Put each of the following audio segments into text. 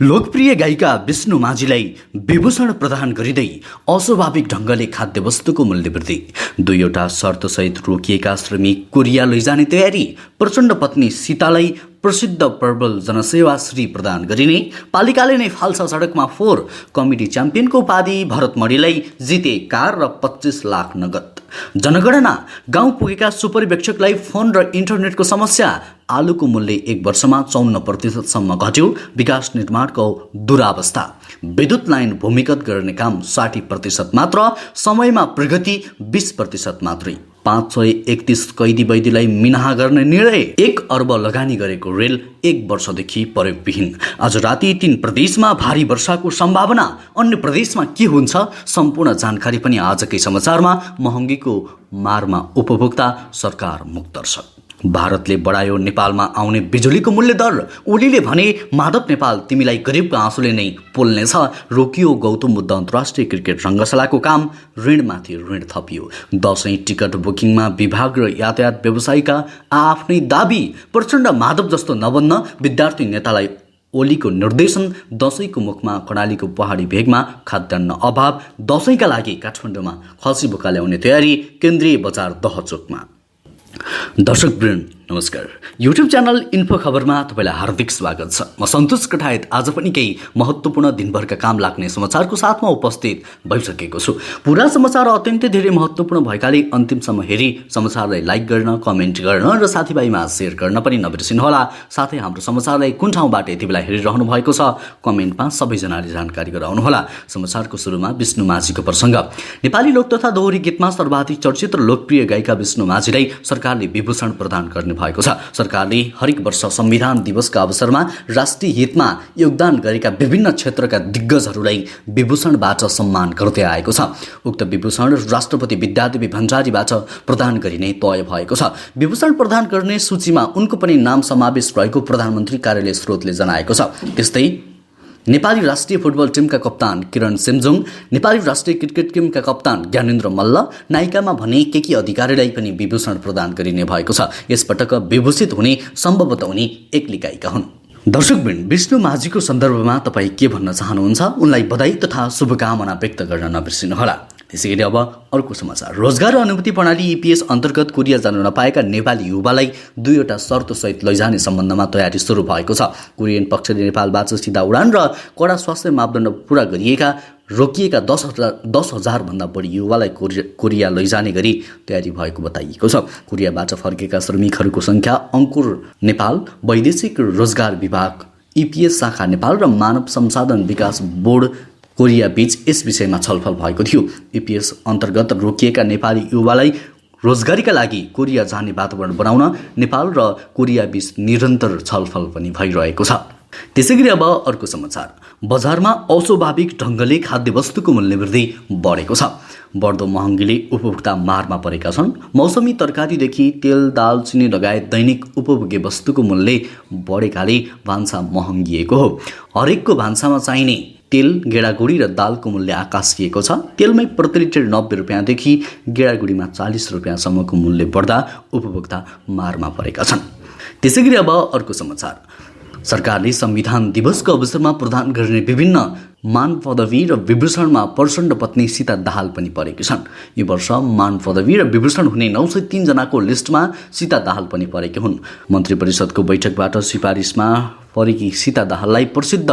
लोकप्रिय गायिका विष्णु माझीलाई विभूषण प्रदान गरिँदै अस्वाभाविक ढङ्गले खाद्यवस्तुको मूल्य वृद्धि, दुईवटा शर्तसहित रोकिएका श्रमिक कोरिया लैजाने तयारी, प्रचण्ड पत्नी सीतालाई प्रसिद्ध प्रबल जनसेवाश्री प्रदान गरिने, पालिकाले नै फाल्सा सडकमा फोहोर, कमिटी च्याम्पियनको उपाधि भरत मणिलाई जिते कार र 25 लाख नगद, जनगणना, गाउँ पुगेका सुपरिवेक्षकलाई फोन र इन्टरनेटको समस्या, आलुको मूल्य 1 वर्षमा 54% घट्यो, विकास निर्माणको दुरावस्था, विद्युत लाइन भूमिगत गर्ने काम 60% मात्र, समयमा प्रगति 20% मात्रै, 531 कैदी वैदीलाई मिनाहा गर्ने निर्णय, 1 अर्ब लगानी गरेको रेल 1 वर्षदेखि प्रयोगविहीन, आज राति 3 प्रदेशमा भारी वर्षाको सम्भावना, अन्य प्रदेशमा के हुन्छ सम्पूर्ण जानकारी पनि आजकै समाचारमा। महँगीको मारमा उपभोक्ता, सरकार मुक्तर्शक। भारतले बढायो नेपालमा आउने बिजुलीको मूल्य दर, ओलीले भने माधव नेपाल तिमीलाई गरिबको आँसुले नै पोल्नेछ, रोकियो गौतम बुद्ध अन्तर्राष्ट्रिय क्रिकेट रङ्गशालाको काम, ऋणमाथि ऋण थपियो, दसैँ टिकट बुकिङमा विभाग र यातायात व्यवसायीका आफ्नै दाबी, प्रचण्ड माधव जस्तो नबन्न, विद्यार्थी नेतालाई ओलीको निर्देशन, दसैँको मुखमा कर्णालीको पहाडी भेगमा खाद्यान्न अभाव, दसैँका लागि काठमाडौँमा खसी बोका ल्याउने तयारी, केन्द्रीय बजार दहचोकमा। दर्शकवृन्द नमस्कार, युट्युब च्यानल इन्फो खबरमा तपाईँलाई हार्दिक स्वागत छ। म सन्तोष कठायत आज पनि केही महत्त्वपूर्ण दिनभरका काम लाग्ने समाचारको साथमा उपस्थित भइसकेको छु। पुरा समाचार अत्यन्तै धेरै महत्त्वपूर्ण भएकाले अन्तिमसम्म हेरी समाचारलाई लाइक गर्न, कमेन्ट गर्न र साथीभाइमा सेयर गर्न पनि नबिर्सिनुहोला। साथै हाम्रो समाचारलाई कुन ठाउँबाट यति बेला हेरिरहनु भएको छ कमेन्टमा सबैजनाले जानकारी गराउनुहोला। समाचारको सुरुमा विष्णु माझीको प्रसङ्ग। नेपाली लोक तथा दोहोरी गीतमा सर्वाधिक चर्चित र लोकप्रिय गायिका विष्णु माझीलाई सरकारले विभूषण प्रदान गर्ने भएको छ। सरकारले हरेक वर्ष संविधान दिवसका अवसरमा राष्ट्रिय हितमा योगदान गरेका विभिन्न क्षेत्रका दिग्गजहरूलाई विभूषणबाट सम्मान गर्दै आएको छ। उक्त विभूषण राष्ट्रपति विद्यादेवी भण्डारीबाट प्रदान गरिने तय भएको छ। विभूषण प्रदान गर्ने सूचीमा उनको पनि नाम समावेश रहेको प्रधानमन्त्री कार्यालय स्रोतले जनाएको छ। त्यस्तै नेपाली राष्ट्रिय फुटबल टिमका कप्तान किरण सेम्जुङ, नेपाली राष्ट्रिय क्रिकेट टिमका कप्तान ज्ञानेन्द्र मल्ल, नायिकामा भने केकी अधिकारीलाई पनि विभूषण प्रदान गरिने भएको छ। यसपटक विभूषित हुने सम्भवतः उनी एक्लै गायिका हुन्। दर्शकवृन्द, विष्णु माझीको सन्दर्भमा तपाईँ के भन्न चाहनुहुन्छ? उनलाई बधाई तथा शुभकामना व्यक्त गर्न नबिर्सिनुहोला। त्यसैगरी अब अर्को समाचार। रोजगार अनुभूति प्रणाली EPS अन्तर्गत कोरिया जान नपाएका नेपाली युवालाई 2वटा शर्तसहित लैजाने सम्बन्धमा तयारी सुरु भएको छ। कोरियन पक्षले नेपालबाट सिधा उडान र कडा स्वास्थ्य मापदण्ड पूरा गरिएका रोकिएका 10,000 भन्दा बढी युवालाई कोरिया लैजाने गरी तयारी भएको बताइएको छ। कोरियाबाट फर्केका श्रमिकहरूको सङ्ख्या अङ्कुर नेपाल, वैदेशिक रोजगार विभाग EPS शाखा नेपाल र मानव संसाधन विकास बोर्ड कोरिया बीच यस विषयमा छलफल भएको थियो। EPS अन्तर्गत रोकिएका नेपाली युवालाई रोजगारीका लागि कोरिया जाने वातावरण बनाउन नेपाल र कोरिया बीच निरन्तर छलफल पनि भइरहेको छ। त्यसैगरी अब अर्को समाचार। बजारमा अस्वाभाविक ढङ्गले खाद्यवस्तुको मूल्य वृद्धि बढेको छ। बढ्दो महँगीले उपभोक्ता मारमा परेका छन्। मौसमी तरकारीदेखि तेल, दाल, चिनी लगायत दैनिक उपभोग्य वस्तुको मूल्य बढेकाले भान्सा महँगिएको हो। हरेकको भान्सामा चाहिने तेल, गेडागुडी र दालको मूल्य आकाशिएको छ। तेलमै प्रति लिटर 90 रुपियाँदेखि गेडागुडीमा 40 रुपियाँसम्मको मूल्य बढ्दा उपभोक्ता मारमा परेका छन्। त्यसैगरी अब अर्को समाचार। सरकारले संविधान दिवसको अवसरमा प्रदान गर्ने विभिन्न मान पदवी र विभूषणमा प्रचण्ड पत्नी सीता दाहाल पनि परेकी छन्। यो वर्ष मान पदवी र विभूषण हुने 903 जनाको लिस्टमा सीता दाहाल पनि परेकी हुन्। मन्त्री परिषदको बैठकबाट सिफारिसमा परेकी सीता दाहाललाई प्रसिद्ध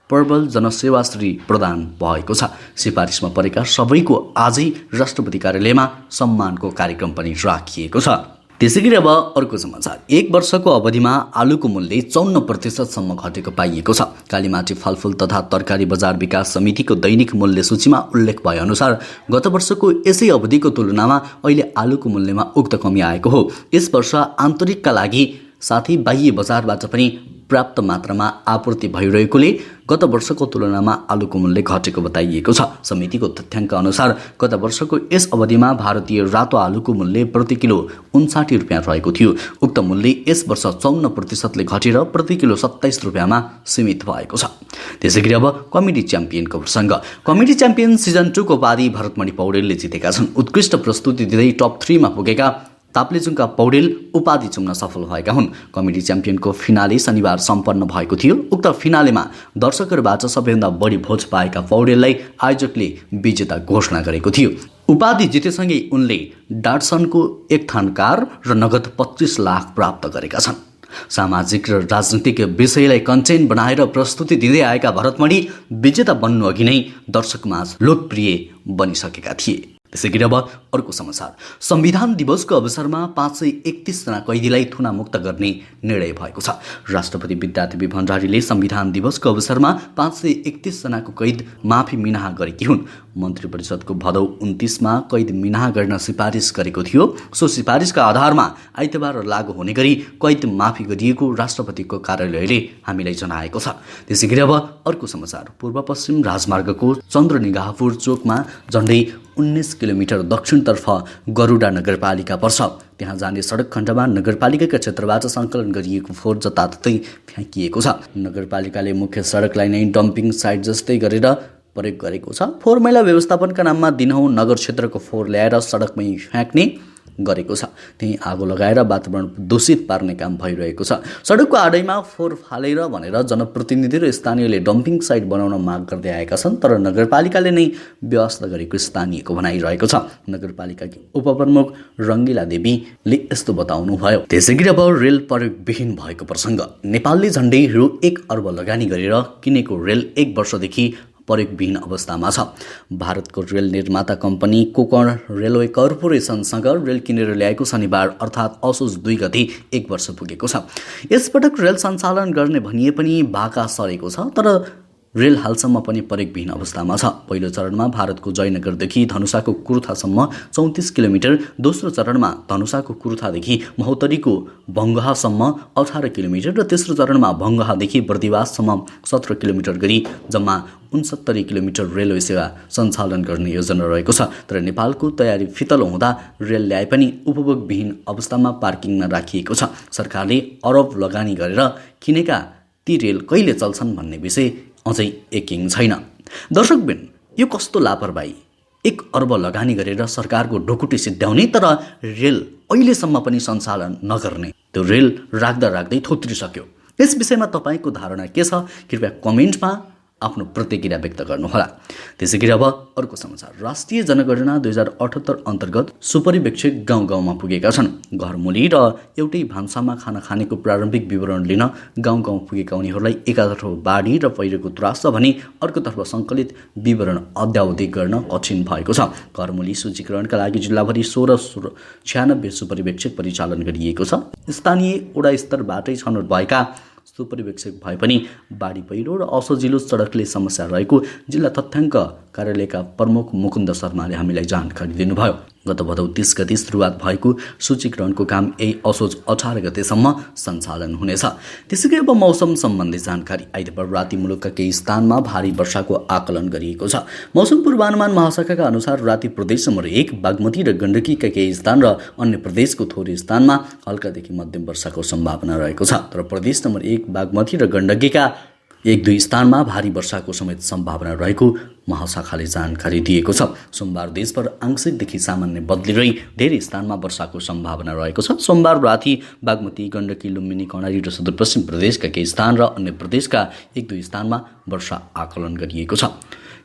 प्रबल जनसेवाश्री प्रदान भएको छ। सिफारिसमा परेका सबैको आजै राष्ट्रपति कार्यालयमा सम्मानको कार्यक्रम पनि राखिएको छ। त्यसैगरी अब अर्को समाचार। 1 वर्षको अवधिमा आलुको मूल्य 54% घटेको पाइएको छ। कालीमाटी फलफुल तथा तरकारी बजार विकास समितिको दैनिक मूल्य सूचीमा उल्लेख भए अनुसार गत वर्षको यसै अवधिको तुलनामा अहिले आलुको मूल्यमा उक्त कमी आएको हो। यस वर्ष आन्तरिकका लागि साथै बाह्य बजारबाट पनि पर्याप्त मात्रामा आपूर्ति भइरहेकोले गत वर्षको तुलनामा आलुको मूल्य घटेको बताइएको छ। समितिको तथ्याङ्क अनुसार गत वर्षको यस अवधिमा भारतीय रातो आलुको मूल्य प्रति किलो 59 रुपियाँ रहेको थियो। उक्त मूल्य यस वर्ष 54%ले घटेर प्रति किलो 27 रुपियाँमा सीमित भएको छ। त्यसैगरी अब कमेडी च्याम्पियनको प्रसङ्ग। कमेडी च्याम्पियन सिजन 2 को उपाधि भरत मणि पौडेलले जितेका छन्। उत्कृष्ट प्रस्तुति दिँदै टप 3 मा पुगेका ताप्लेजुङका पौडेल उपाधि चुम्न सफल भएका हुन्। कमेडी च्याम्पियनको फिनाले शनिबार सम्पन्न भएको थियो। उक्त फिनालेमा दर्शकहरूबाट सबैभन्दा बढी भोज पाएका पौडेललाई आयोजकले विजेता घोषणा गरेको थियो। उपाधि जितेसँगै उनले डाटसनको एक थान कार र नगद 25 लाख प्राप्त गरेका छन्। सामाजिक र राजनीतिक विषयलाई कन्टेन्ट बनाएर प्रस्तुति दिँदै आएका भरतमणि विजेता बन्नु अघि नै दर्शकमाझ लोकप्रिय बनिसकेका थिए। त्यसैगरी अब अर्को समाचार। संविधान दिवसको अवसरमा 531 जना कैदीलाई थुना मुक्त गर्ने निर्णय भएको छ। राष्ट्रपति विद्यादेवी भण्डारीले संविधान दिवसको अवसरमा 531 जनाको कैद माफी मिनाहा गरेकी हुन्। मन्त्री परिषदको भदौ 29 मा कैद मिनाहा गर्न सिफारिस गरेको थियो। सो सिफारिसका आधारमा आइतबार लागू हुने गरी कैद माफी गरिएको राष्ट्रपतिको कार्यालयले हामीलाई जनाएको छ। त्यसैगरी अब अर्को समाचार। पूर्व पश्चिम राजमार्गको चन्द्रनिगाहपुर चोकमा झण्डै 19 किलोमिटर दक्षिणतर्फ गरुडा नगरपालिका पर्छ। त्यहाँ जाने सडक खण्डमा नगरपालिकाका क्षेत्रबाट सङ्कलन गरिएको फोहोर जताततै फ्याँकिएको छ। नगरपालिकाले मुख्य सडकलाई नै डम्पिङ साइट जस्तै गरेर प्रयोग गरेको छ। फोहोर मैला व्यवस्थापनका नाममा दिनहुँ नगर क्षेत्रको फोहोर ल्याएर सडकमै फ्याँक्ने गरेको छ। त्यही आगो लगाएर वातावरण दूषित पार्ने काम भइरहेको छ। सडकको आडैमा फोहोर फालेर भनेर जनप्रतिनिधि र स्थानीयले डम्पिङ साइट बनाउन माग गर्दै आएका छन्, तर नगरपालिकाले नै व्यवस्था गरेको स्थानीयको भनाइरहेको छ। नगरपालिकाकी उपप्रमुख रङ्गिला देवीले यस्तो बताउनुभयो। त्यसैगरी अब रेल प्रयोगविहीन भएको प्रसङ्ग। नेपालले झण्डै रु 1 अर्ब लगानी गरेर किनेको रेल 1 वर्षदेखि प्रयोगविहीन अवस्थामा छ। भारतको रेल निर्माता कम्पनी कोकण रेलवे कर्पोरेसनसँग रेल किनेर ल्याएको शनिबार अर्थात् असोज 2 गते 1 वर्ष पुगेको छ। यसपटक रेल सञ्चालन गर्ने भनिए पनि बाका सरेको छ, तर रेल हालसम्म पनि प्रयोगविहीन अवस्थामा छ। पहिलो चरणमा भारतको जयनगरदेखि धनुषाको कुर्थासम्म 34 किलोमिटर, दोस्रो चरणमा धनुषाको कुर्थादेखि महोत्तरीको भङ्गहासम्म 18 किलोमिटर र तेस्रो चरणमा भङ्गहादेखि बर्दिवाससम्म 17 किलोमिटर गरी जम्मा 69 किलोमिटर रेलवे सेवा सञ्चालन गर्ने योजना रहेको छ। तर नेपालको तयारी फितलो हुँदा रेल ल्याए पनि उपभोगविहीन अवस्थामा पार्किङमा राखिएको छ। सरकारले अरब लगानी गरेर किनेका ती रेल कहिले चल्छन् भन्ने विषय अझै यकिन छैन। दर्शकबिन, यो कस्तो लापरवाही! 1 अर्ब लगानी गरेर सरकारको ढुकुटी सिद्ध्याउने, तर रेल अहिलेसम्म पनि सञ्चालन नगर्ने। त्यो रेल राख्दा राख्दै थोत्रिसक्यो। यस विषयमा तपाईँको धारणा के छ? कृपया कमेन्टमा आफ्नो प्रतिक्रिया व्यक्त गर्नुहोला। त्यसैगरी अब अर्को समाचार। राष्ट्रिय जनगणना 2078 अन्तर्गत सुपरिवेक्षक गाउँ गाउँमा पुगेका छन्। घरमूली र एउटै भान्सामा खाना खानेको प्रारम्भिक विवरण लिन गाउँ गाउँ पुगेका उनीहरूलाई एकातर्फ बाढी र पहिरोको त्रास छ भने अर्कोतर्फ सङ्कलित विवरण अद्यावधिक गर्न कठिन भएको छ। घरमूली सूचीकरणका लागि जिल्लाभरि 1696 सुपरिवेक्षक परिचालन गरिएको छ। स्थानीय वडा स्तरबाटै छनौट भएका सुपरिवेक्षक भए पनि बाढी पहिरो र असजिलो सडकले समस्या रहेको जिल्ला तथ्याङ्क कार्यालयका प्रमुख मुकुन्द शर्माले हामीलाई जानकारी दिनुभयो। गत भदौ 30 गते सुरुवात भएको सूचीकरणको काम यही असोज 18 गतेसम्म सञ्चालन हुनेछ। त्यसैगरी अब मौसम सम्बन्धी जानकारी। आइतबार राति मुलुकका केही स्थानमा भारी वर्षाको आकलन गरिएको छ। मौसम पूर्वानुमान महाशाखाका अनुसार राति प्रदेश नम्बर 1 बागमती र गण्डकीका केही स्थान र अन्य प्रदेशको थोरै स्थानमा हल्कादेखि मध्यम वर्षाको सम्भावना रहेको छ। तर प्रदेश नम्बर 1 बागमती र गण्डकीका 1-2 स्थानमा भारी वर्षाको समेत सम्भावना रहेको महाशाखाले जानकारी दिएको छ। सोमबार देशभर आंशिकदेखि सामान्य बदली रही धेरै स्थानमा वर्षाको सम्भावना रहेको छ। सोमबार राति बागमती, गण्डकी, लुम्बिनी, कर्णाली र सुदूरपश्चिम प्रदेशका केही स्थान र अन्य प्रदेशका 1-2 स्थानमा वर्षा आकलन गरिएको छ।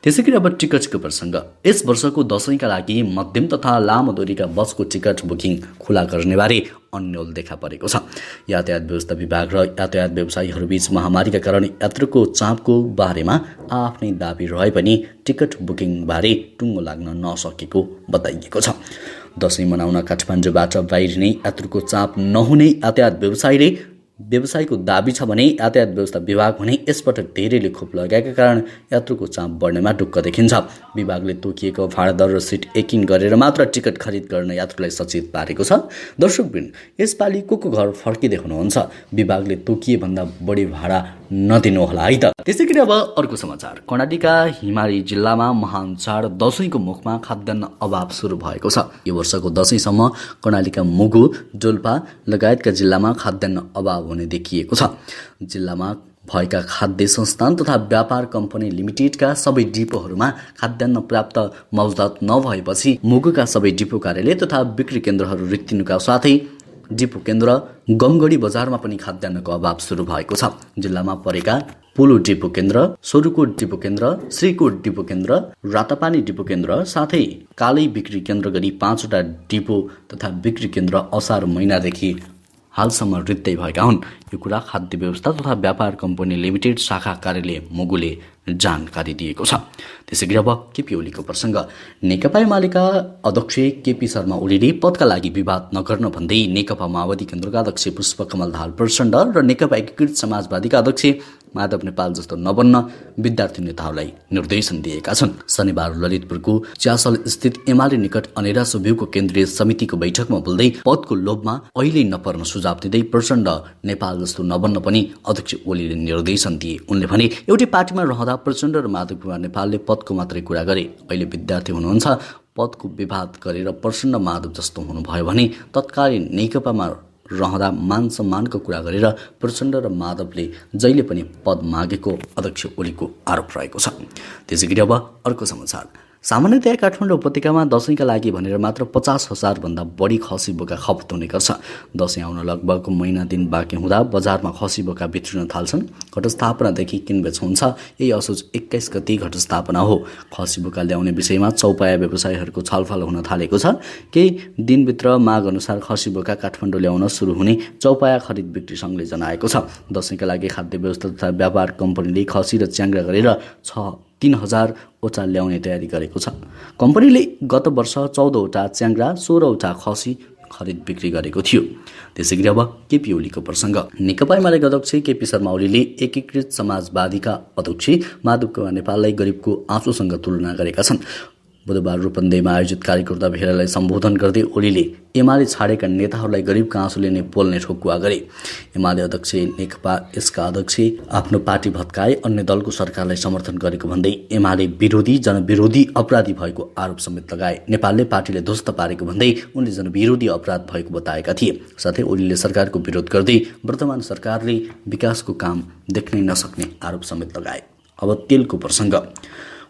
त्यसैगरी अब टिकटको प्रसङ्ग। यस वर्षको दशैंका लागि मध्यम तथा लामो दूरीका बसको टिकट बुकिङ खुला गर्नेबारे अन्यल देखा परेको छ। यातायात व्यवस्था विभाग र यातायात व्यवसायीहरूबीच महामारीका कारण यात्रुको चापको बारेमा आफ्नै दाबी रहे पनि टिकट बुकिङबारे टुङ्गो लाग्न नसकेको बताइएको छ। दशैं मनाउन काठमाडौँबाट बाहिरिने यात्रुको चाप नहुने यातायात व्यवसायीको दाबी छ भने यातायात व्यवस्था विभाग भने यसपटक धेरैले खोप लगाएका कारण यात्रुको चाप बढ्नेमा ढुक्क देखिन्छ। विभागले तोकिएको भाडा दर र सिट एकिन गरेर मात्र टिकट खरिद गर्न यात्रुलाई सचेत पारेको छ। दर्शकवृन्द, यसपालि को घर फर्किँदै हुनुहुन्छ? विभागले तोकिए भन्दा बढी भाडा नदिनुहोला है त। त्यसैगरी अब अर्को समाचार। कर्णालीका हिमाली जिल्लामा महान चाड दशैंको मुखमा खाद्यान्न अभाव सुरु भएको छ। यो वर्षको दशैंसम्म कर्णालीका मुगु, डोल्पा लगायतका जिल्लामा खाद्यान्न अभाव हुने देखिएको छ। जिल्लामा भएका खाद्य संस्थान तथा व्यापार कम्पनी लिमिटेडका सबै डिपोहरूमा खाद्यान्न पर्याप्त मौजदात नभएपछि मुगुका सबै डिपो कार्यालय तथा बिक्री केन्द्रहरू रित्तिनुका साथै डिपो केन्द्र गमगढी बजारमा पनि खाद्यान्नको अभाव सुरु भएको छ। जिल्लामा परेका पोलो डिपो केन्द्र, सोरुकोट डिपो केन्द्र, श्रीकोट डिपो केन्द्र, रातापानी डिपो केन्द्र साथै कालै बिक्री केन्द्र गरी 5वटा डिपो तथा बिक्री केन्द्र असार महिनादेखि हालसम्म रित्तै भएका हुन्। यो कुरा खाद्य व्यवस्था तथा व्यापार कम्पनी लिमिटेड शाखा कार्यालय मुगुले जानकारी दिएको छ। त्यसैगरी अब केपी ओलीको प्रसङ्ग। नेकपा एमालेका अध्यक्ष केपी शर्मा ओलीले पदका लागि विवाद नगर्न भन्दै नेकपा माओवादी केन्द्रका अध्यक्ष पुष्पकमल दाहाल प्रचण्ड र नेकपा एकीकृत समाजवादीका अध्यक्ष माधव नेपाल जस्तो नबन्न विद्यार्थी नेताहरूलाई निर्देशन दिएका छन्। शनिबार ललितपुरको च्यासल स्थित एमाले निकट अनेरा सुब्युको केन्द्रीय समितिको बैठकमा बोल्दै पदको लोभमा अहिले नपर्न सुझाव दिँदै प्रचण्ड नेपाल जस्तो नबन्न पनि अध्यक्ष ओलीले निर्देशन दिए। उनले भने एउटै पार्टीमा रहँदा प्रचण्ड र माधव कुमार नेपालले पदको मात्रै कुरा गरे। अहिले विद्यार्थी हुनुहुन्छ, पदको विवाद गरेर प्रचण्ड माधव जस्तो हुनुभयो भने तत्कालीन नेकपामा रहँदा मान सम्मानको कुरा गरेर प्रचण्ड र माधवले जहिले पनि पद मागेको अध्यक्ष ओलीको आरोप रहेको छ। त्यसैगरी अब अर्को समाचार। सामान्यतया काठमाडौँ उपत्यकामा दसैँका लागि भनेर मात्र 50,000 भन्दा बढी खसी बोका खपत हुने गर्छ। दसैँ आउन लगभग महिना दिन बाँकी हुँदा बजारमा खसी बोका भित्रिन थाल्छन्। घटस्थापनादेखि किनबेच हुन्छ। यही असोज 21 गति घटस्थापना हो। खसी बोका ल्याउने विषयमा चौपाया व्यवसायीहरूको छलफल हुन थालेको छ। केही दिनभित्र माग अनुसार खसी बोका काठमाडौँ ल्याउन सुरु हुने चौपाया खरिद बिक्री सङ्घले जनाएको छ। दसैँका लागि खाद्य व्यवस्था तथा व्यापार कम्पनीले खसी र च्याङ्ग्रा गरेर 3,000 वटा ल्याउने तयारी गरेको छ। कम्पनीले गत वर्ष 14वटा च्याङ्ग्रा 16वटा खसी खरिद बिक्री गरेको थियो। त्यसैगरी अब केपी ओलीको प्रसङ्ग। नेकपा एमालेका अध्यक्ष केपी शर्मा ओलीले एकीकृत समाजवादीका अध्यक्ष माधव कुमार नेपाललाई गरिबको आँसुसँग तुलना गरेका छन्। बुधबार रूपन्देहीमा आयोजित कार्यकर्ता भेलालाई सम्बोधन गर्दै ओलीले एमाले छाडेका नेताहरूलाई गरिबका आँसुले नै पोल्ने ठोकुवा गरे। एमाले अध्यक्ष नेकपा यसका अध्यक्ष आफ्नो पार्टी भत्काए, अन्य दलको सरकारलाई समर्थन गरेको भन्दै एमाले विरोधी जनविरोधी अपराधी भएको आरोप समेत लगाए। नेपालले पार्टीले ध्वस्त पारेको भन्दै उनले जनविरोधी अपराध भएको बताएका थिए। साथै ओलीले सरकारको विरोध गर्दै वर्तमान सरकारले विकासको काम देख्नै नसक्ने आरोप समेत लगाए। अब तेलको प्रसङ्ग।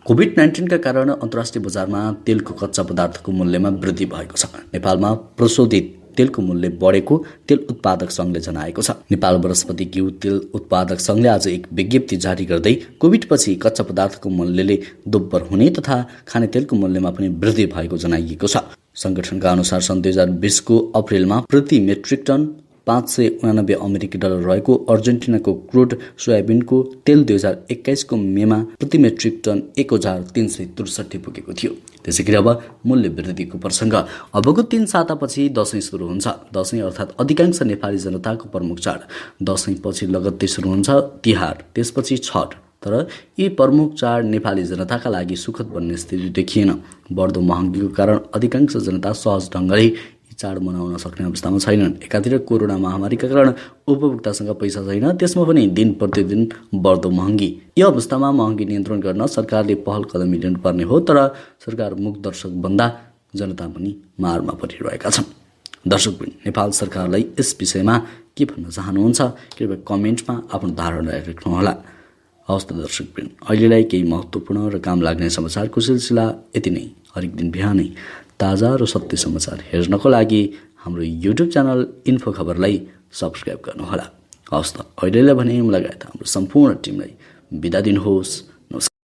कोभिड-19 का कारण अन्तर्राष्ट्रिय बजारमा तेलको कच्चा पदार्थको मूल्यमा वृद्धि भएको छ। नेपालमा प्रशोधित तेलको मूल्य बढेको तेल उत्पादक सङ्घले जनाएको छ। नेपाल वनस्पति घिउ तेल उत्पादक सङ्घले आज एक विज्ञप्ति जारी गर्दै कोभिडपछि कच्चा पदार्थको मूल्यले दोब्बर हुने तथा खाने तेलको मूल्यमा पनि वृद्धि भएको जनाइएको छ। सङ्गठनका अनुसार सन् 2020 को अप्रिलमा प्रति मेट्रिक टन 589 अमेरिकी डलर रहेको अर्जेन्टिनाको क्रुड सोयाबिनको तेल 2021 को मेमा प्रति मेट्रिक टन 1363 पुगेको थियो। त्यसैगरी अब मूल्य वृद्धिको प्रसङ्ग। अबको 3 सातापछि दसैँ सुरु हुन्छ। दसैँ अर्थात् अधिकांश नेपाली जनताको प्रमुख चाड। दसैँपछि लगत्तै सुरु हुन्छ तिहार, त्यसपछि छठ। तर यी प्रमुख चाड नेपाली जनताका लागि सुखद बन्ने स्थिति देखिएन। बढ्दो महँगीको कारण अधिकांश जनता सहज ढङ्गले चाड मनाउन सक्ने अवस्थामा छैनन्। एकातिर कोरोना महामारीका कारण उपभोक्तासँग पैसा छैन, त्यसमा पनि दिन प्रतिदिन बढ्दो महँगी। यो अवस्थामा महँगी नियन्त्रण गर्न सरकारले पहल कदमी लिनुपर्ने हो। तर सरकार मुख दर्शक भन्दा जनता पनि मारमा परिरहेका छन्। दर्शकवृन्द, नेपाल सरकारलाई यस विषयमा के भन्न चाहनुहुन्छ कृपया कमेन्टमा आफ्नो धारणा लेख्नुहोला। हवस् त दर्शकवृन्द, अहिलेलाई केही महत्त्वपूर्ण र काम लाग्ने समाचारको सिलसिला यति नै। हरेक दिन बिहानै ताजा र सत्य समाचार हेर्नको लागि हाम्रो युट्युब च्यानल इन्फो खबरलाई सब्सक्राइब गर्नुहोला। हवस् त अहिलेलाई भने लगायत हाम्रो सम्पूर्ण टिमलाई बिदा दिनुहोस्।